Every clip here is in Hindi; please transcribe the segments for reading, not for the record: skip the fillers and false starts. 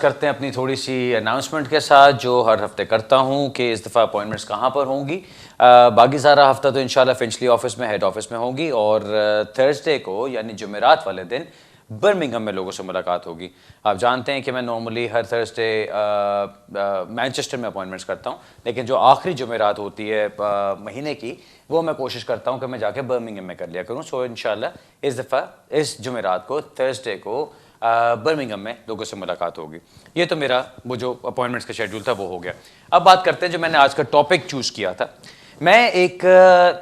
करते हैं अपनी थोड़ी सी अनाउंसमेंट के साथ जो हर हफ्ते करता हूं कि इस दफ़ा अपॉइंटमेंट्स कहां पर होंगी। बाकी सारा हफ्ता तो इंशाल्लाह फिंचली ऑफिस में, हेड ऑफिस में होंगी और थर्सडे को यानी जुमेरात वाले दिन बर्मिंघम में लोगों से मुलाकात होगी। आप जानते हैं कि मैं नॉर्मली हर थर्सडे मैनचेस्टर में अपॉइंटमेंट्स करता हूं, लेकिन जो आखिरी जुमेरात होती है महीने की, वो मैं कोशिश करता हूं कि मैं जाके बर्मिंघम में कर लिया करूं। सो इंशाल्लाह इस दफ़ा इस जुमेरात को, थर्सडे को बर्मिंघम में लोगों से मुलाकात होगी। ये तो मेरा वो जो अपॉइंटमेंट्स का शेड्यूल था वो हो गया। अब बात करते हैं जो मैंने आज का टॉपिक चूज़ किया था। मैं एक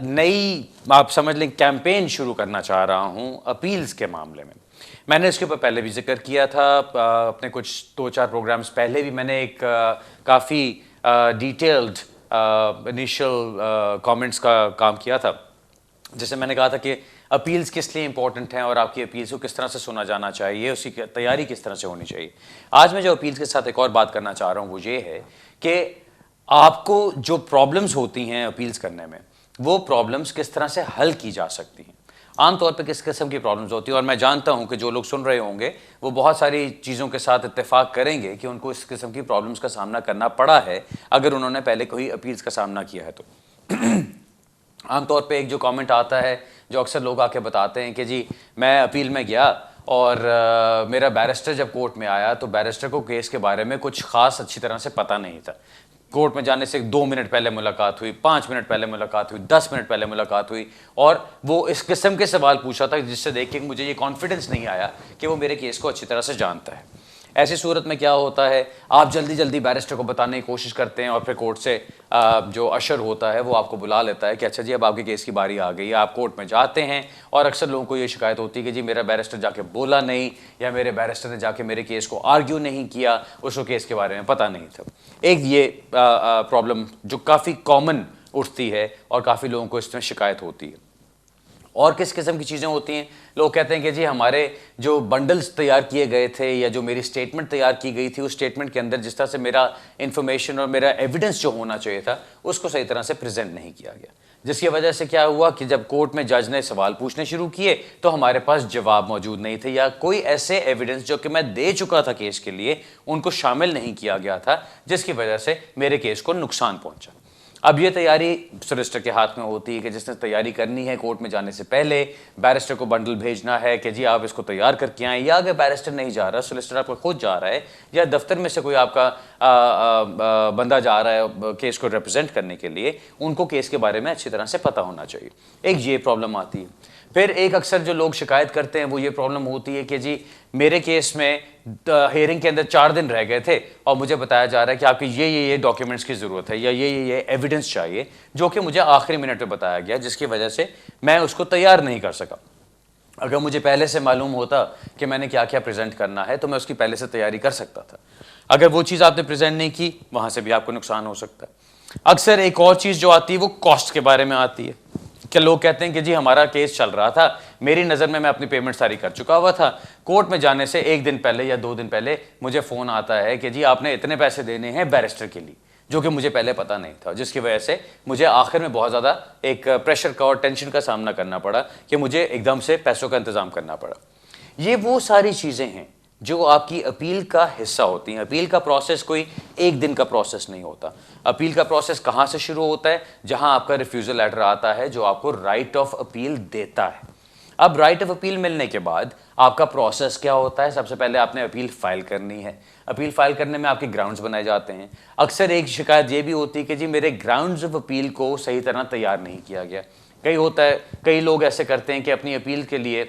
नई, आप समझ लें, कैंपेन शुरू करना चाह रहा हूँ अपील्स के मामले में। मैंने इसके ऊपर पहले भी जिक्र किया था, अपने कुछ 2-4 प्रोग्राम्स पहले भी मैंने एक काफ़ी डिटेल्ड इनिशियल कमेंट्स का काम किया था, जिससे मैंने कहा था कि अपील्स किस लिए इंपॉर्टेंट हैं और आपकी अपील्स को किस तरह से सुना जाना चाहिए, उसकी तैयारी किस तरह से होनी चाहिए। आज मैं जो अपील्स के साथ एक और बात करना चाह रहा हूँ वो ये है कि आपको जो प्रॉब्लम्स होती हैं अपील्स करने में, वो प्रॉब्लम्स किस तरह से हल की जा सकती हैं। आमतौर पर किस किस्म की प्रॉब्लम्स होती है, और मैं जानता हूं कि जो लोग सुन रहे होंगे वो बहुत सारी चीज़ों के साथ इत्तेफाक करेंगे कि उनको इस किस्म की प्रॉब्लम्स का सामना करना पड़ा है अगर उन्होंने पहले कोई अपील्स का सामना किया है तो। आमतौर पे एक जो कमेंट आता है, जो अक्सर लोग आके बताते हैं कि जी मैं अपील में गया और मेरा बैरिस्टर जब कोर्ट में आया तो बैरिस्टर को केस के बारे में कुछ ख़ास अच्छी तरह से पता नहीं था। कोर्ट में जाने से 2 मिनट पहले मुलाकात हुई, 5 मिनट पहले मुलाकात हुई, 10 मिनट पहले मुलाकात हुई, और वो इस किस्म के सवाल पूछा था जिससे देख के मुझे ये कॉन्फिडेंस नहीं आया कि वो मेरे केस को अच्छी तरह से जानता है। ऐसी सूरत में क्या होता है, आप जल्दी जल्दी बैरिस्टर को बताने की कोशिश करते हैं और फिर कोर्ट से जो अशर होता है वो आपको बुला लेता है कि अच्छा जी अब आपके केस की बारी आ गई है। आप कोर्ट में जाते हैं और अक्सर लोगों को ये शिकायत होती है कि जी मेरा बैरिस्टर जाके बोला नहीं, या मेरे बैरिस्टर ने जाके मेरे केस को आर्ग्यू नहीं किया, उसको केस के बारे में पता नहीं था। एक ये प्रॉब्लम जो काफ़ी कॉमन उठती है और काफ़ी लोगों को इसमें शिकायत होती है। और किस किस्म की चीज़ें होती हैं, लोग कहते हैं कि जी हमारे जो बंडल्स तैयार किए गए थे या जो मेरी स्टेटमेंट तैयार की गई थी, उस स्टेटमेंट के अंदर जिस तरह से मेरा इन्फॉर्मेशन और मेरा एविडेंस जो होना चाहिए था उसको सही तरह से प्रेजेंट नहीं किया गया, जिसकी वजह से क्या हुआ कि जब कोर्ट में जज ने सवाल पूछने शुरू किए तो हमारे पास जवाब मौजूद नहीं थे, या कोई ऐसे एविडेंस जो कि मैं दे चुका था केस के लिए उनको शामिल नहीं किया गया था, जिसकी वजह से मेरे केस को नुकसान पहुंचा। अब ये तैयारी सोलिसिटर के हाथ में होती है कि जिसने तैयारी करनी है कोर्ट में जाने से पहले बैरिस्टर को बंडल भेजना है कि जी आप इसको तैयार करके आएँ, या अगर बैरिस्टर नहीं जा रहा, सोलिसिटर आपका खुद जा रहा है, या दफ्तर में से कोई आपका बंदा जा रहा है केस को रिप्रेजेंट करने के लिए, उनको केस के बारे में अच्छी तरह से पता होना चाहिए। एक ये प्रॉब्लम आती है। फिर एक अक्सर जो लोग शिकायत करते हैं वो ये प्रॉब्लम होती है कि जी मेरे केस में हियरिंग के अंदर 4 दिन रह गए थे और मुझे बताया जा रहा है कि आपके ये डॉक्यूमेंट्स की ज़रूरत है या ये एविडेंस चाहिए, जो कि मुझे आखिरी मिनट में बताया गया, जिसकी वजह से मैं उसको तैयार नहीं कर सका। अगर मुझे पहले से मालूम होता कि मैंने क्या क्या प्रेजेंट करना है तो मैं उसकी पहले से तैयारी कर सकता था। अगर वो चीज़ आपने प्रेजेंट नहीं की, वहाँ से भी आपको नुकसान हो सकता है। अक्सर एक और चीज़ जो आती है वो कॉस्ट के बारे में आती है कि लोग कहते हैं कि जी हमारा केस चल रहा था, मेरी नज़र में मैं अपनी पेमेंट सारी कर चुका हुआ था, कोर्ट में जाने से 1 दिन पहले या 2 दिन पहले मुझे फ़ोन आता है कि जी आपने इतने पैसे देने हैं बैरिस्टर के लिए, जो कि मुझे पहले पता नहीं था, जिसकी वजह से मुझे आखिर में बहुत ज़्यादा एक प्रेशर का और टेंशन का सामना करना पड़ा कि मुझे एकदम से पैसों का इंतज़ाम करना पड़ा। ये वो सारी चीज़ें हैं जो आपकी अपील का हिस्सा होती हैं। अपील का प्रोसेस कोई एक दिन का प्रोसेस नहीं होता। अपील का प्रोसेस कहाँ से शुरू होता है? जहाँ आपका रिफ्यूज़ल लेटर आता है जो आपको राइट ऑफ अपील देता है। अब राइट ऑफ अपील मिलने के बाद आपका प्रोसेस क्या होता है? सबसे पहले आपने अपील फाइल करनी है। अपील फाइल करने में आपके ग्राउंड्स बनाए जाते हैं। अक्सर एक शिकायत ये भी होती है कि जी मेरे ग्राउंड्स ऑफ अपील को सही तरह तैयार नहीं किया गया। कई लोग ऐसे करते हैं कि अपनी अपील के लिए,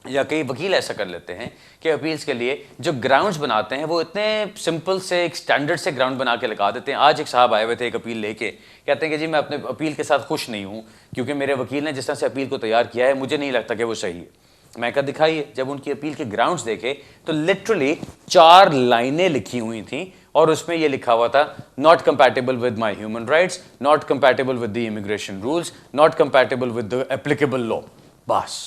या कई वकील ऐसा कर लेते हैं कि अपील्स के लिए जो ग्राउंड्स बनाते हैं वो इतने सिंपल से एक स्टैंडर्ड से ग्राउंड बना के लगा देते हैं। आज एक साहब आए हुए थे एक अपील लेके, कहते हैं कि जी मैं अपने अपील के साथ खुश नहीं हूँ क्योंकि मेरे वकील ने जिस तरह से अपील को तैयार किया है मुझे नहीं लगता कि वो सही है। मैं कहा दिखाइए। जब उनकी अपील के ग्राउंड्स देखे तो लिटरली 4 लाइनें लिखी हुई थी और उसमें यह लिखा हुआ था, not compatible with my human rights, not compatible with the immigration rules, not compatible with the applicable law. बस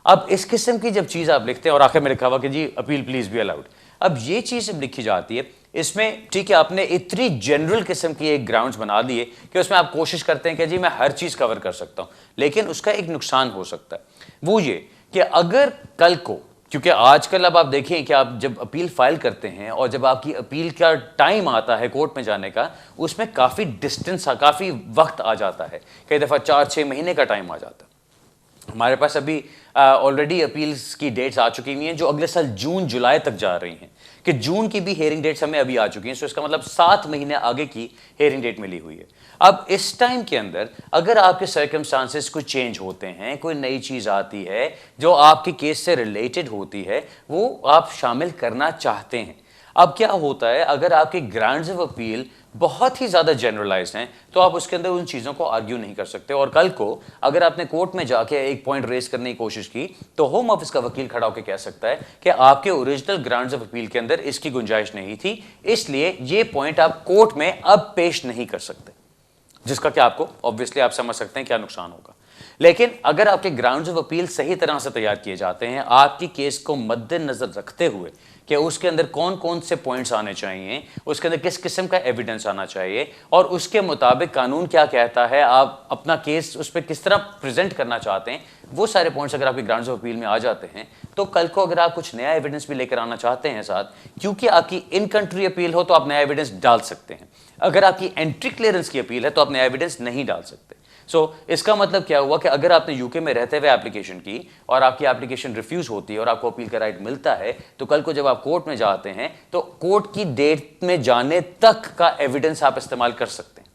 अब इस किस्म की जब चीज़ आप लिखते हैं और आखिर में लिखा हुआ कि जी अपील प्लीज बी अलाउड, अब ये चीज़ जब लिखी जाती है इसमें ठीक है आपने इतनी जनरल किस्म की एक ग्राउंड्स बना दिए कि उसमें आप कोशिश करते हैं कि जी मैं हर चीज़ कवर कर सकता हूँ, लेकिन उसका एक नुकसान हो सकता है। वो ये कि अगर कल को क्योंकि आजकल अब आप देखें कि आप जब अपील फाइल करते हैं और जब आपकी अपील का टाइम आता है कोर्ट में जाने का, उसमें काफ़ी डिस्टेंस, काफ़ी वक्त आ जाता है, कई दफ़ा 4-6 महीने का टाइम आ जाता है। हमारे पास अभी ऑलरेडी अपील्स की डेट्स आ चुकी हुई हैं जो अगले साल जून जुलाई तक जा रही हैं, कि जून की भी हेयरिंग डेट्स हमें अभी आ चुकी हैं। सो इसका मतलब 7 महीने आगे की हेयरिंग डेट मिली हुई है। अब इस टाइम के अंदर अगर आपके सर्कमस्टांसेस कुछ चेंज होते हैं, कोई नई चीज़ आती है जो आपके केस से रिलेटेड होती है, वो आप शामिल करना चाहते हैं। अब क्या होता है, अगर आपके ग्राउंड्स ऑफ अपील बहुत ही ज़्यादा जनरलाइज्ड हैं तो आप उसके अंदर उन चीज़ों को आर्ग्यू नहीं कर सकते, और कल को अगर आपने कोर्ट में जाके एक पॉइंट रेज करने की कोशिश की तो होम ऑफिस का वकील खड़ा होकर कह सकता है कि आपके ओरिजिनल ग्राउंड्स ऑफ अपील के अंदर इसकी गुंजाइश नहीं थी, इसलिए ये पॉइंट आप कोर्ट में अब पेश नहीं कर सकते, जिसका कि आपको ऑब्वियसली आप समझ सकते हैं क्या नुकसान होगा। लेकिन अगर आपके ग्राउंड्स ऑफ अपील सही तरह से तैयार किए जाते हैं, आपकी केस को मद्देनजर रखते हुए कि उसके अंदर कौन कौन से पॉइंट्स आने चाहिए, उसके अंदर किस किस्म का एविडेंस आना चाहिए और उसके मुताबिक कानून क्या कहता है, आप अपना केस उस पर किस तरह प्रेजेंट करना चाहते हैं, वो सारे पॉइंट्स अगर आपके ग्राउंड्स ऑफ अपील में आ जाते हैं तो कल को अगर आप कुछ नया एविडेंस भी लेकर आना चाहते हैं साथ, क्योंकि आपकी इन कंट्री अपील हो तो आप नया एविडेंस डाल सकते हैं। अगर आपकी एंट्री क्लियरेंस की अपील है तो आप नया एविडेंस नहीं डाल सकते। इसका मतलब क्या हुआ कि अगर आपने यूके में रहते हुए एप्लीकेशन की और आपकी एप्लीकेशन रिफ्यूज होती है और आपको अपील का राइट मिलता है, तो कल को जब आप कोर्ट में जाते हैं तो कोर्ट की डेट में जाने तक का एविडेंस आप इस्तेमाल कर सकते हैं।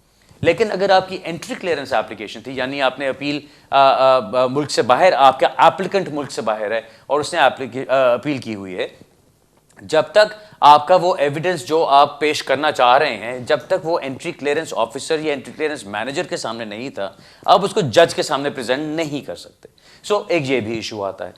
लेकिन अगर आपकी एंट्री क्लियरेंस एप्लीकेशन थी, यानी आपने अपील मुल्क से बाहर, आपका एप्लीकेंट मुल्क से बाहर है और उसने अपील की हुई है, जब तक आपका वो एविडेंस जो आप पेश करना चाह रहे हैं, जब तक वो एंट्री क्लियरेंस ऑफिसर या एंट्री क्लियरेंस मैनेजर के सामने नहीं था, आप उसको जज के सामने प्रेजेंट नहीं कर सकते। एक ये भी इशू आता है।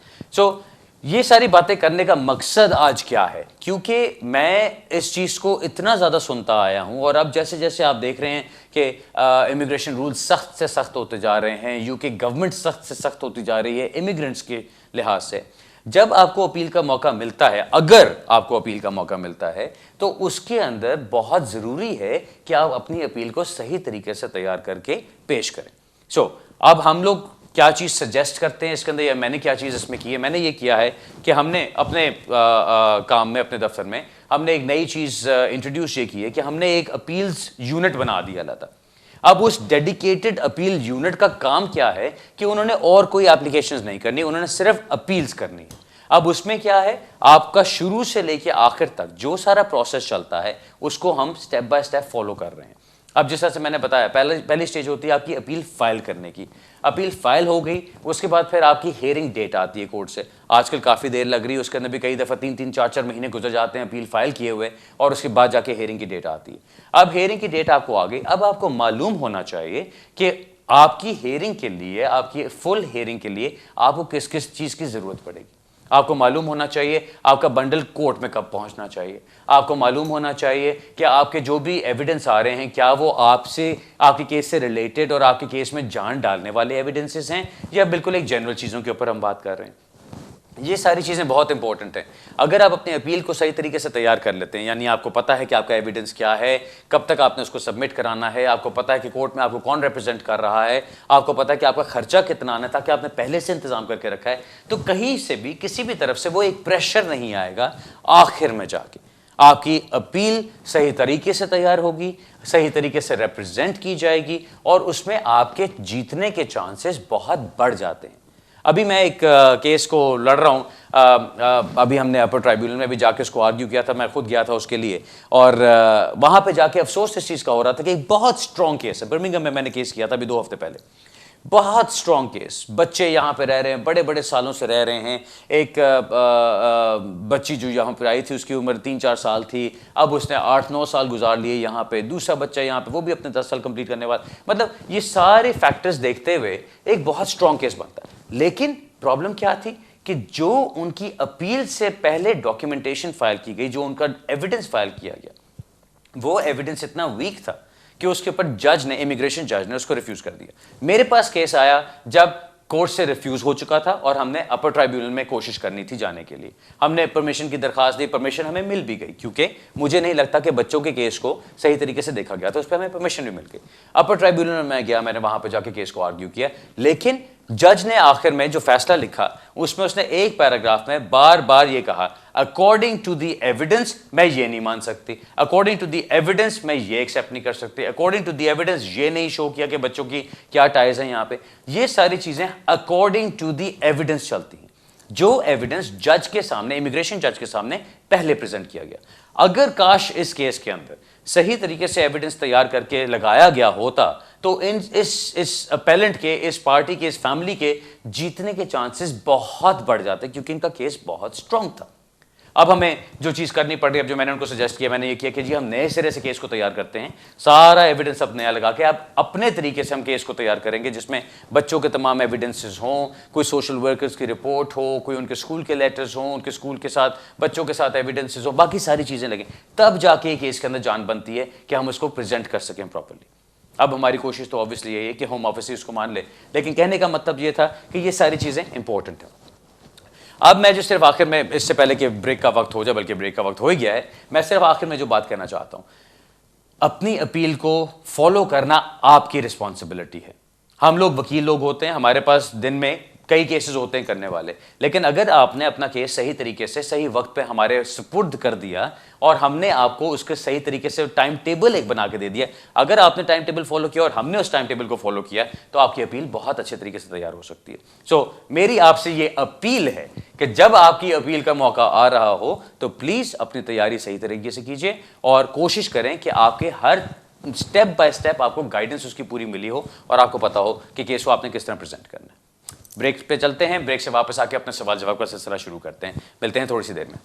ये सारी बातें करने का मकसद आज क्या है, क्योंकि मैं इस चीज़ को इतना ज़्यादा सुनता आया हूँ और अब जैसे जैसे आप देख रहे हैं कि इमिग्रेशन रूल्स सख्त से सख्त होते जा रहे हैं, यूके गवर्नमेंट सख्त से सख्त होती जा रही है इमिग्रेंट्स के लिहाज से, जब आपको अपील का मौका मिलता है, अगर आपको अपील का मौका मिलता है, तो उसके अंदर बहुत ज़रूरी है कि आप अपनी अपील को सही तरीके से तैयार करके पेश करें। अब हम लोग क्या चीज़ सजेस्ट करते हैं इसके अंदर, या मैंने क्या चीज़ इसमें की है, मैंने ये किया है कि हमने अपने काम में, अपने दफ्तर में हमने एक नई चीज़ इंट्रोड्यूस ये की है कि हमने एक अपील्स यूनिट बना दिया था। अब उस डेडिकेटेड अपील यूनिट का काम क्या है कि उन्होंने और कोई एप्लीकेशंस नहीं करनी, उन्होंने सिर्फ अपील्स करनी है। अब उसमें क्या है, आपका शुरू से लेके आखिर तक जो सारा प्रोसेस चलता है उसको हम स्टेप बाय स्टेप फॉलो कर रहे हैं। अब जिस तरह से मैंने बताया, पहली स्टेज होती है आपकी अपील फाइल करने की। अपील फाइल हो गई, उसके बाद फिर आपकी हेयरिंग डेट आती है कोर्ट से। आजकल काफ़ी देर लग रही है, उसके अंदर भी कई दफ़ा 3-3, 4-4 महीने गुजर जाते हैं अपील फाइल किए हुए, और उसके बाद जाके हेयरिंग की डेट आती है। अब हेयरिंग की डेट आपको आ गई, अब आपको मालूम होना चाहिए कि आपकी हेयरिंग के लिए, आपकी फुल हेयरिंग के लिए आपको किस किस चीज़ की ज़रूरत पड़ेगी। आपको मालूम होना चाहिए आपका बंडल कोर्ट में कब पहुंचना चाहिए। आपको मालूम होना चाहिए कि आपके जो भी एविडेंस आ रहे हैं, क्या वो आपसे, आपके केस से रिलेटेड और आपके केस में जान डालने वाले एविडेंसेस हैं, या बिल्कुल एक जनरल चीज़ों के ऊपर हम बात कर रहे हैं। ये सारी चीज़ें बहुत इंपॉर्टेंट हैं। अगर आप अपनी अपील को सही तरीके से तैयार कर लेते हैं, यानी आपको पता है कि आपका एविडेंस क्या है, कब तक आपने उसको सबमिट कराना है, आपको पता है कि कोर्ट में आपको कौन रिप्रेजेंट कर रहा है, आपको पता है कि आपका खर्चा कितना आना है, ताकि आपने पहले से इंतजाम करके रखा है, तो कहीं से भी किसी भी तरफ से वो एक प्रेशर नहीं आएगा। आखिर में जाके आपकी अपील सही तरीके से तैयार होगी, सही तरीके से रिप्रेजेंट की जाएगी, और उसमें आपके जीतने के चांसेस बहुत बढ़ जाते हैं। अभी मैं एक केस को लड़ रहा हूँ, अभी हमने अपर ट्राइब्यूनल में भी जाके उसको आर्ग्यू किया था, मैं खुद गया था उसके लिए, और वहाँ पे जाके अफसोस इस चीज़ का हो रहा था कि एक बहुत स्ट्रॉन्ग केस है। बर्मिंघम में मैंने केस किया था अभी 2 हफ्ते पहले, बहुत स्ट्रॉन्ग केस। बच्चे यहाँ पे रह रहे हैं, बड़े बड़े सालों से रह रहे हैं। एक बच्ची जो यहाँ पर आई थी उसकी उम्र 3-4 साल थी, अब उसने 8-9 साल गुजार लिए यहाँ पे। दूसरा बच्चा यहाँ पे, वो भी अपने 10 साल कंप्लीट करने वाला। मतलब ये सारे फैक्टर्स देखते हुए एक बहुत स्ट्रॉन्ग केस बनता है। लेकिन प्रॉब्लम क्या थी कि जो उनकी अपील से पहले डॉक्यूमेंटेशन फाइल की गई, जो उनका एविडेंस फाइल किया गया, वो एविडेंस इतना वीक था कि उसके ऊपर जज ने, इमिग्रेशन जज ने उसको रिफ्यूज कर दिया। मेरे पास केस आया जब कोर्ट से रिफ्यूज हो चुका था और हमने अपर ट्राइब्यूनल में कोशिश करनी थी जाने के लिए। हमने परमिशन की दरखास्त दी, परमिशन हमें मिल भी गई, क्योंकि मुझे नहीं लगता कि बच्चों के केस को सही तरीके से देखा गया, तो उस पर हमें परमिशन भी मिल गई। अपर ट्राइब्यूनल में मैं गया, मैंने वहां पर जाके केस को आर्ग्यू किया, लेकिन जज ने आखिर में जो फैसला लिखा उसमें उसने एक पैराग्राफ में बार बार ये कहा, अकॉर्डिंग टू द एविडेंस मैं ये नहीं मान सकती, अकॉर्डिंग टू द एविडेंस मैं ये एक्सेप्ट नहीं कर सकती, अकॉर्डिंग टू द एविडेंस ये नहीं शो किया कि बच्चों की क्या टाइज है यहाँ पे। ये सारी चीजें अकॉर्डिंग टू द एविडेंस चलती हैं, जो एविडेंस जज के सामने, इमिग्रेशन जज के सामने पहले प्रेजेंट किया गया। अगर काश इस केस के अंदर सही तरीके से एविडेंस तैयार करके लगाया गया होता तो इस अपेलेंट के, इस पार्टी के, इस फैमिली के जीतने के चांसेस बहुत बढ़ जाते, क्योंकि इनका केस बहुत स्ट्रांग था। अब हमें जो चीज करनी पड़ रही है, अब जो मैंने उनको सजेस्ट किया, मैंने ये किया कि जी हम नए सिरे से केस को तैयार करते हैं, सारा एविडेंस अब नया लगा के अब अपने तरीके से हम केस को तैयार करेंगे, जिसमें बच्चों के तमाम एविडेंसेस हों, कोई सोशल वर्कर्स की रिपोर्ट हो, कोई उनके स्कूल के लेटर्स हों, उनके स्कूल के साथ बच्चों के साथ एविडेंसेस हो, बाकी सारी चीजें लगें, तब जाके केस के अंदर जान बनती है कि हम उसको प्रेजेंट कर सकें प्रॉपरली। अब हमारी कोशिश तो ऑब्वियसली यही है कि होम ऑफिस इसको मान ले, लेकिन कहने का मतलब ये था कि ये सारी चीजें इंपॉर्टेंट है। अब मैं जो सिर्फ आखिर में, इससे पहले कि ब्रेक का वक्त हो जाए, बल्कि ब्रेक का वक्त हो ही गया है, मैं सिर्फ आखिर में जो बात कहना चाहता हूं, अपनी अपील को फॉलो करना आपकी रिस्पॉन्सिबिलिटी है। हम लोग वकील लोग होते हैं, हमारे पास दिन में कई केसेस होते हैं करने वाले, लेकिन अगर आपने अपना केस सही तरीके से सही वक्त पे हमारे सुपुर्द कर दिया और हमने आपको उसके सही तरीके से टाइम टेबल एक बना के दे दिया, अगर आपने टाइम टेबल फॉलो किया और हमने उस टाइम टेबल को फॉलो किया, तो आपकी अपील बहुत अच्छे तरीके से तैयार हो सकती है। सो मेरी आपसे ये अपील है कि जब आपकी अपील का मौका आ रहा हो तो प्लीज अपनी तैयारी सही तरीके से कीजिए और कोशिश करें कि आपके हर स्टेप बाय स्टेप आपको गाइडेंस उसकी पूरी मिली हो और आपको पता हो कि केस को आपने किस तरह प्रेजेंट करना है। ब्रेक पे चलते हैं, ब्रेक से वापस आके अपने सवाल जवाब का सिलसिला शुरू करते हैं। मिलते हैं थोड़ी सी देर में।